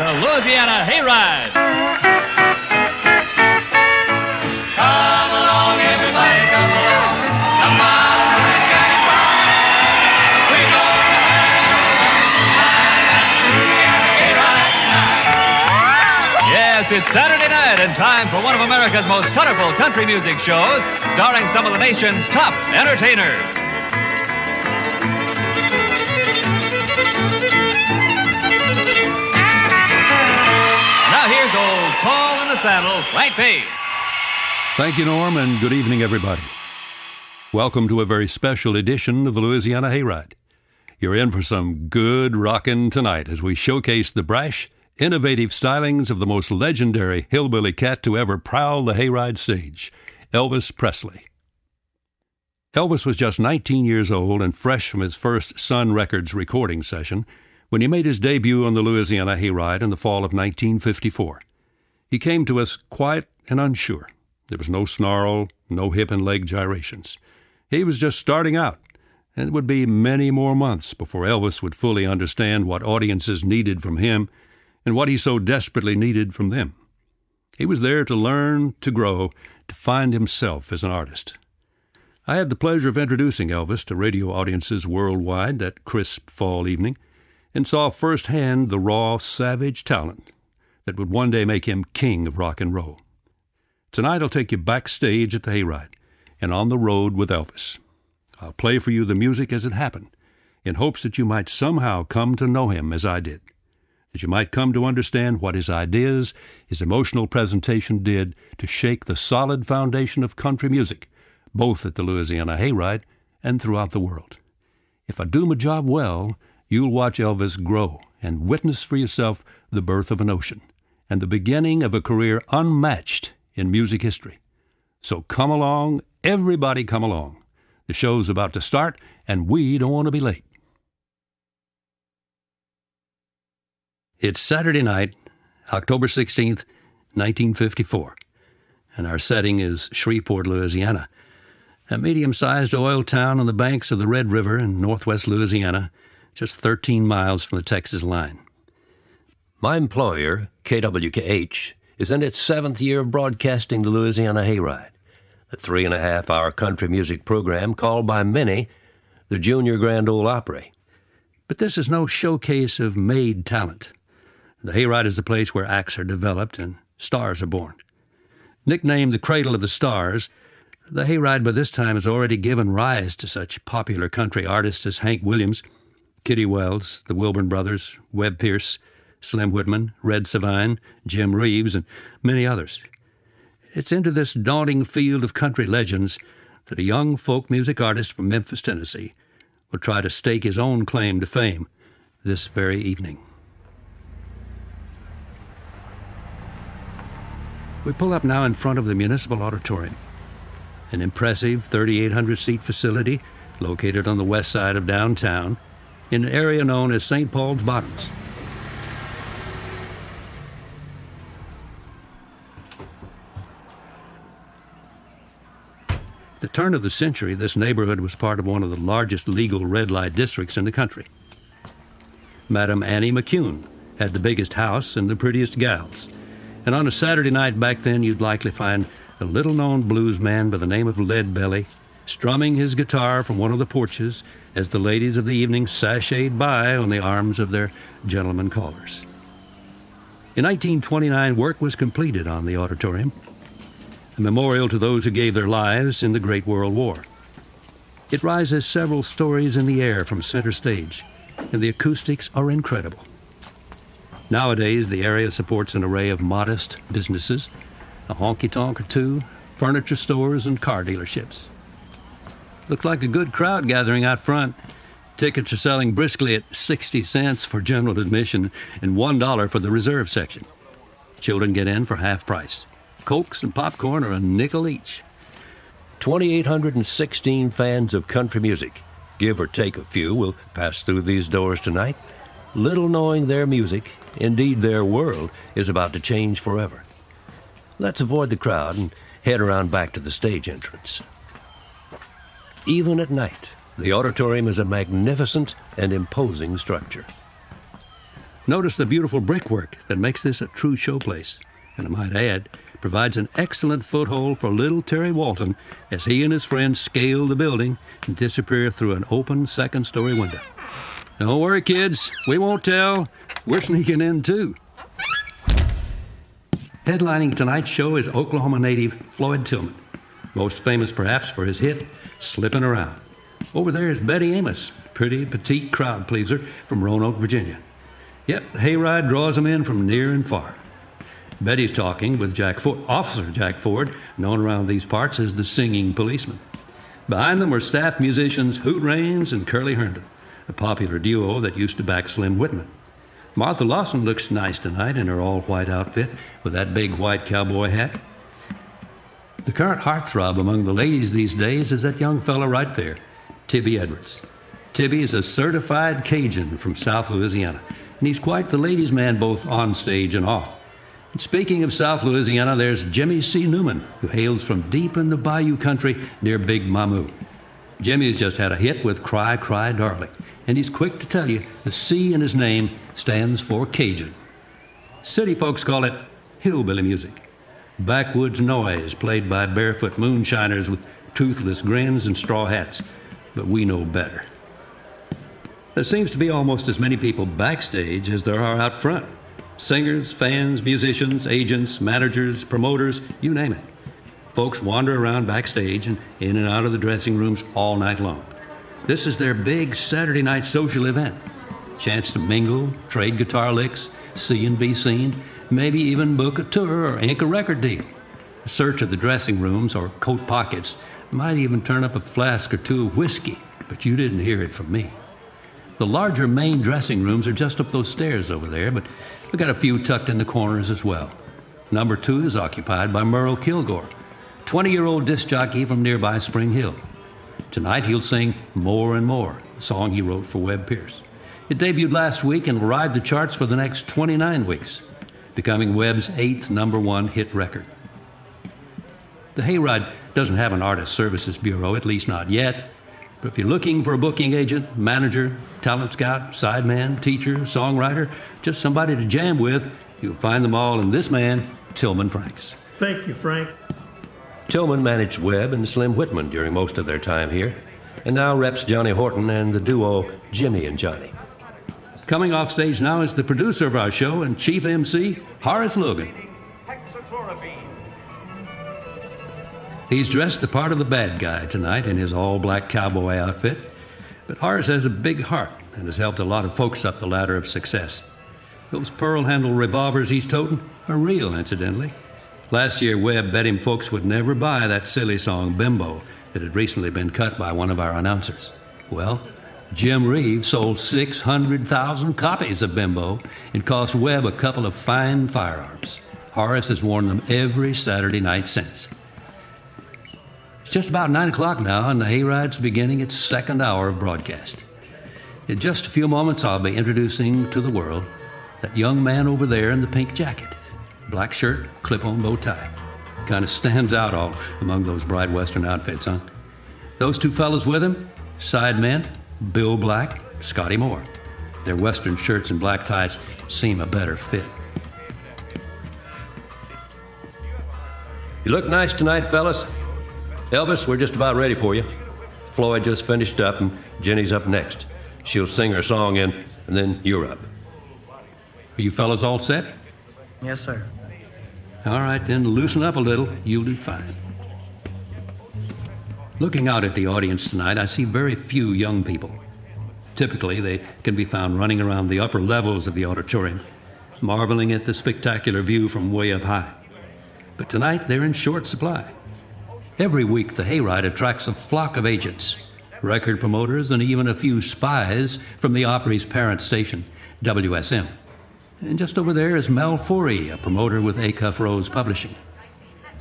the Louisiana Hayride. Come along, everybody, come along. Come on, Louisiana ride. We're gonna have a Louisiana Hayride tonight. Yes, it's Saturday night and time for one of America's most colorful country music shows, starring some of the nation's top entertainers. Now here's old Paul in the saddle, Frank Page. Thank you, Norm, and good evening, everybody. Welcome to a very special edition of the Louisiana Hayride. You're in for some good rockin' tonight as we showcase the brash, innovative stylings of the most legendary hillbilly cat to ever prowl the hayride stage, Elvis Presley. Elvis was just 19 years old and fresh from his first Sun Records recording session when he made his debut on the Louisiana Hayride in the fall of 1954. He came to us quiet and unsure. There was no snarl, no hip and leg gyrations. He was just starting out, and it would be many more months before Elvis would fully understand what audiences needed from him and what he so desperately needed from them. He was there to learn, to grow, to find himself as an artist. I had the pleasure of introducing Elvis to radio audiences worldwide that crisp fall evening, and saw firsthand the raw, savage talent that would one day make him king of rock and roll. Tonight I'll take you backstage at the Hayride and on the road with Elvis. I'll play for you the music as it happened, in hopes that you might somehow come to know him as I did, that you might come to understand what his ideas, his emotional presentation did to shake the solid foundation of country music, both at the Louisiana Hayride and throughout the world. If I do my job well, you'll watch Elvis grow and witness for yourself the birth of an ocean and the beginning of a career unmatched in music history. So come along, everybody come along. The show's about to start, and we don't want to be late. It's Saturday night, October 16th, 1954, and our setting is Shreveport, Louisiana, a medium-sized oil town on the banks of the Red River in northwest Louisiana, just 13 miles from the Texas line. My employer, KWKH, is in its 7th year of broadcasting the Louisiana Hayride, a 3.5-hour country music program called by many the Junior Grand Ole Opry. But this is no showcase of made talent. The Hayride is the place where acts are developed and stars are born. Nicknamed the Cradle of the Stars, the Hayride by this time has already given rise to such popular country artists as Hank Williams, Kitty Wells, the Wilburn Brothers, Webb Pierce, Slim Whitman, Red Savine, Jim Reeves, and many others. It's into this daunting field of country legends that a young folk music artist from Memphis, Tennessee, will try to stake his own claim to fame this very evening. We pull up now in front of the Municipal Auditorium, an impressive 3,800-seat facility located on the west side of downtown in an area known as St. Paul's Bottoms. At the turn of the century, this neighborhood was part of one of the largest legal red light districts in the country. Madam Annie McCune had the biggest house and the prettiest gals, and on a Saturday night back then you'd likely find a little-known blues man by the name of Leadbelly strumming his guitar from one of the porches as the ladies of the evening sashayed by on the arms of their gentlemen callers. In 1929, work was completed on the auditorium, a memorial to those who gave their lives in the Great World War. It rises several stories in the air from center stage, and the acoustics are incredible. Nowadays, the area supports an array of modest businesses, a honky-tonk or two, furniture stores, and car dealerships. Looks like a good crowd gathering out front. Tickets are selling briskly at 60 cents for general admission and $1 for the reserve section. Children get in for half price. Cokes and popcorn are a nickel each. 2,816 fans of country music, give or take a few, will pass through these doors tonight, little knowing their music, indeed their world, is about to change forever. Let's avoid the crowd and head around back to the stage entrance. Even at night, the auditorium is a magnificent and imposing structure. Notice the beautiful brickwork that makes this a true showplace, and I might add, provides an excellent foothold for little Terry Walton as he and his friends scale the building and disappear through an open second-story window. Don't worry, kids. We won't tell. We're sneaking in, too. Headlining tonight's show is Oklahoma native Floyd Tillman, most famous perhaps for his hit, Slippin' Around. Over there is Betty Amos, pretty petite crowd pleaser from Roanoke, Virginia. Yep, Hayride draws them in from near and far. Betty's talking with Officer Jack Ford, known around these parts as the Singing Policeman. Behind them were staff musicians Hoot Raines and Curly Herndon, a popular duo that used to back Slim Whitman. Martha Lawson looks nice tonight in her all-white outfit with that big white cowboy hat. The current heartthrob among the ladies these days is that young fella right there, Tibby Edwards. Tibby is a certified Cajun from South Louisiana, and he's quite the ladies' man both on stage and off. And speaking of South Louisiana, there's Jimmy C. Newman, who hails from deep in the bayou country near Big Mamou. Jimmy's just had a hit with Cry, Cry, Darling, and he's quick to tell you the C in his name stands for Cajun. City folks call it hillbilly music, backwoods noise played by barefoot moonshiners with toothless grins and straw hats, but we know better. There seems to be almost as many people backstage as there are out front. Singers, fans, musicians, agents, managers, promoters, you name it. Folks wander around backstage and in and out of the dressing rooms all night long. This is their big Saturday night social event. Chance to mingle, trade guitar licks, see and be seen, maybe even book a tour or ink a record deal. A search of the dressing rooms or coat pockets might even turn up a flask or two of whiskey, but you didn't hear it from me. The larger main dressing rooms are just up those stairs over there, but we got a few tucked in the corners as well. Number 2 is occupied by Merle Kilgore, 20-year-old disc jockey from nearby Spring Hill. Tonight he'll sing More and More, a song he wrote for Webb Pierce. It debuted last week and will ride the charts for the next 29 weeks, becoming Webb's 8th #1 hit record. The Hayride doesn't have an artist services bureau, at least not yet. But if you're looking for a booking agent, manager, talent scout, sideman, teacher, songwriter, just somebody to jam with, you'll find them all in this man, Tillman Franks. Thank you, Frank. Tillman managed Webb and Slim Whitman during most of their time here, and now reps Johnny Horton and the duo Jimmy and Johnny. Coming off stage now is the producer of our show and chief MC, Horace Logan. He's dressed the part of the bad guy tonight in his all-black cowboy outfit, but Horace has a big heart and has helped a lot of folks up the ladder of success. Those pearl-handled revolvers he's toting are real, incidentally. Last year, Webb bet him folks would never buy that silly song, Bimbo, that had recently been cut by one of our announcers. Well, Jim Reeves sold 600,000 copies of Bimbo and cost Webb a couple of fine firearms. Horace has worn them every Saturday night since. It's just about 9 o'clock now, and the Hayride's beginning its second hour of broadcast. In just a few moments, I'll be introducing to the world that young man over there in the pink jacket. Black shirt, clip-on bow tie. Kind of stands out all among those bright Western outfits, huh? Those two fellas with him, sidemen, Bill Black, Scotty Moore. Their Western shirts and black ties seem a better fit. You look nice tonight, fellas. Elvis, we're just about ready for you. Floyd just finished up, and Jenny's up next. She'll sing her song in, and then you're up. Are you fellas all set? Yes, sir. All right, then loosen up a little. You'll do fine. Looking out at the audience tonight, I see very few young people. Typically, they can be found running around the upper levels of the auditorium, marveling at the spectacular view from way up high. But tonight, they're in short supply. Every week, the Hayride attracts a flock of agents, record promoters, and even a few spies from the Opry's parent station, WSM. And just over there is Mel Forey, a promoter with Acuff Rose Publishing.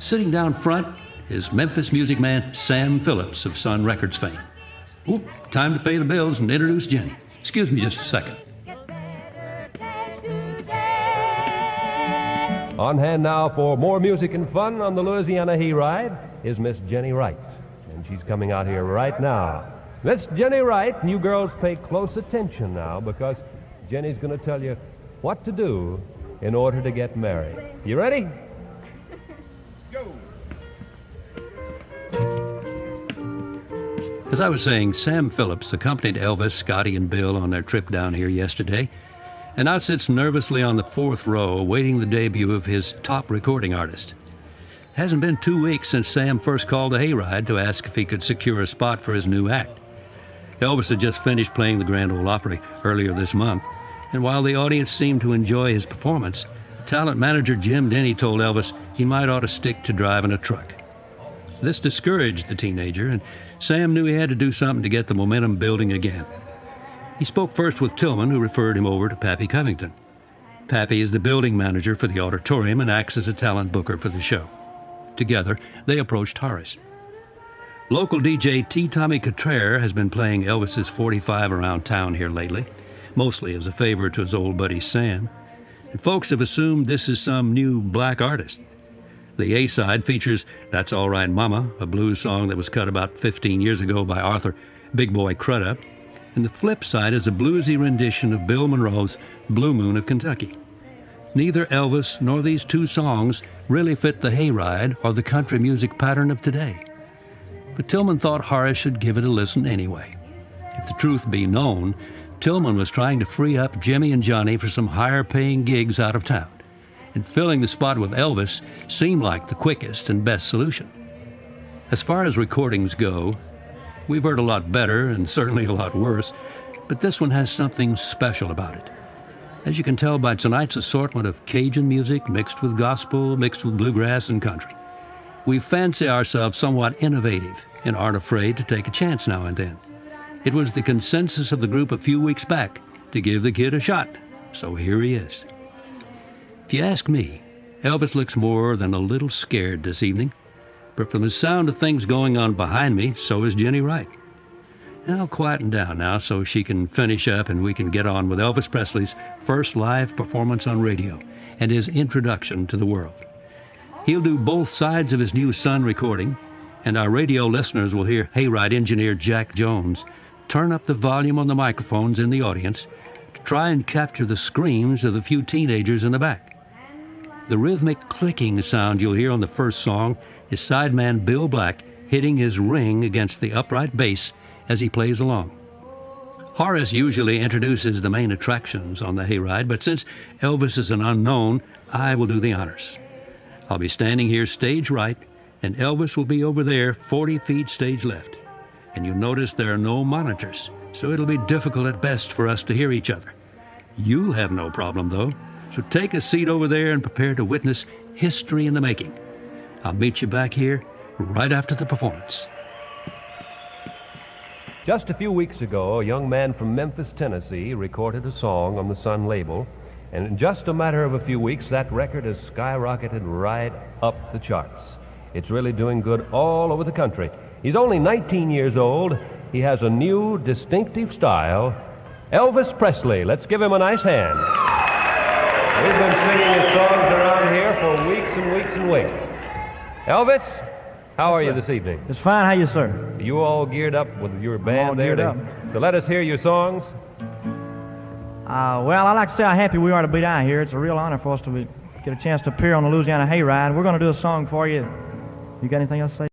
Sitting down front is Memphis music man Sam Phillips of Sun Records fame. Oop, time to pay the bills and introduce Jenny. Excuse me just a second. On hand now for more music and fun on the Louisiana Hayride is Miss Jenny Wright. And she's coming out here right now. Miss Jenny Wright, you girls pay close attention now because Jenny's going to tell you what to do in order to get married. You ready? As I was saying, Sam Phillips accompanied Elvis, Scotty, and Bill on their trip down here yesterday, and now sits nervously on the fourth row awaiting the debut of his top recording artist. It hasn't been 2 weeks since Sam first called the Hayride to ask if he could secure a spot for his new act. Elvis had just finished playing the Grand Ole Opry earlier this month, and while the audience seemed to enjoy his performance, talent manager Jim Denny told Elvis he might ought to stick to driving a truck. This discouraged the teenager, and Sam knew he had to do something to get the momentum building again. He spoke first with Tillman, who referred him over to Pappy Covington. Pappy is the building manager for the auditorium and acts as a talent booker for the show. Together, they approached Horace. Local DJ T. Tommy Cottrell has been playing Elvis's 45 around town here lately, mostly as a favor to his old buddy Sam. And folks have assumed this is some new black artist. The A-side features That's All Right Mama, a blues song that was cut about 15 years ago by Arthur Big Boy Crudup. And the flip side is a bluesy rendition of Bill Monroe's Blue Moon of Kentucky. Neither Elvis nor these two songs really fit the Hayride or the country music pattern of today. But Tillman thought Horace should give it a listen anyway. If the truth be known, Tillman was trying to free up Jimmy and Johnny for some higher-paying gigs out of town, and filling the spot with Elvis seemed like the quickest and best solution. As far as recordings go, we've heard a lot better and certainly a lot worse, but this one has something special about it. As you can tell by tonight's assortment of Cajun music mixed with gospel, mixed with bluegrass and country, we fancy ourselves somewhat innovative and aren't afraid to take a chance now and then. It was the consensus of the group a few weeks back to give the kid a shot, so here he is. If you ask me, Elvis looks more than a little scared this evening, but from the sound of things going on behind me, so is Jenny Wright. Now quieten down now so she can finish up and we can get on with Elvis Presley's first live performance on radio and his introduction to the world. He'll do both sides of his new Sun recording, and our radio listeners will hear Hayride engineer Jack Jones turn up the volume on the microphones in the audience to try and capture the screams of the few teenagers in the back. The rhythmic clicking sound you'll hear on the first song is sideman Bill Black hitting his ring against the upright bass as he plays along. Horace usually introduces the main attractions on the Hayride, but since Elvis is an unknown, I will do the honors. I'll be standing here stage right, and Elvis will be over there 40 feet stage left. And you'll notice there are no monitors, so it'll be difficult at best for us to hear each other. You'll have no problem, though, so take a seat over there and prepare to witness history in the making. I'll meet you back here right after the performance. Just a few weeks ago, a young man from Memphis, Tennessee, recorded a song on the Sun label, and in just a matter of a few weeks, that record has skyrocketed right up the charts. It's really doing good all over the country. He's only 19 years old. He has a new, distinctive style. Elvis Presley. Let's give him a nice hand. We've been singing his songs around here for weeks and weeks and weeks. Elvis, how are you this evening? It's fine. How you, sir? Are you all geared up with your all band there? geared up. So let us hear your songs. Well, I'd like to say how happy we are to be down here. It's a real honor for us to get a chance to appear on the Louisiana Hayride. We're going to do a song for you. You got anything else to say?